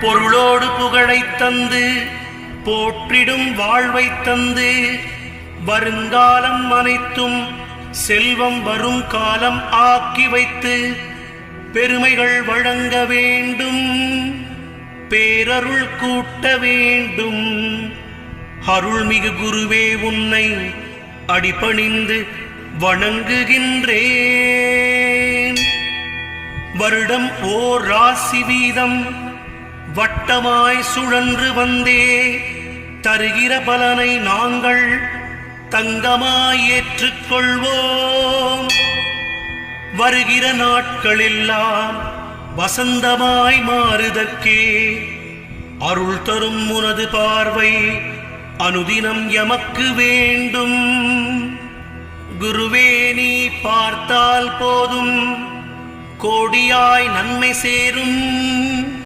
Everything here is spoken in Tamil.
பொருளோடு புகழைத் தந்து போற்றிடும் வாழ்வைத் தந்து வருங்காலம் அனைத்தும் செல்வம் வரும் காலம் ஆக்கி வைத்து பெருமைகள் வழங்க வேண்டும், பேரருள் கூட்ட வேண்டும். அருள்மிகு குருவே உன்னை அடிபணிந்து வணங்குகின்றேன். வருடம் ஓர் ராசி வீதம் வட்டமாய் சுழன்று வந்தே தருகிற பலனை நாங்கள் தங்கமாய் ஏற்றுக்கொள்வோம். வருகிற நாட்களெல்லாம் வசந்தமாய் மாறுதற்கே அருள் தரும் உனது பார்வை அனுதினம் எமக்கு வேண்டும். குருவே நீ பார்த்தால் போதும் கோடியாய் நன்மை சேரும்.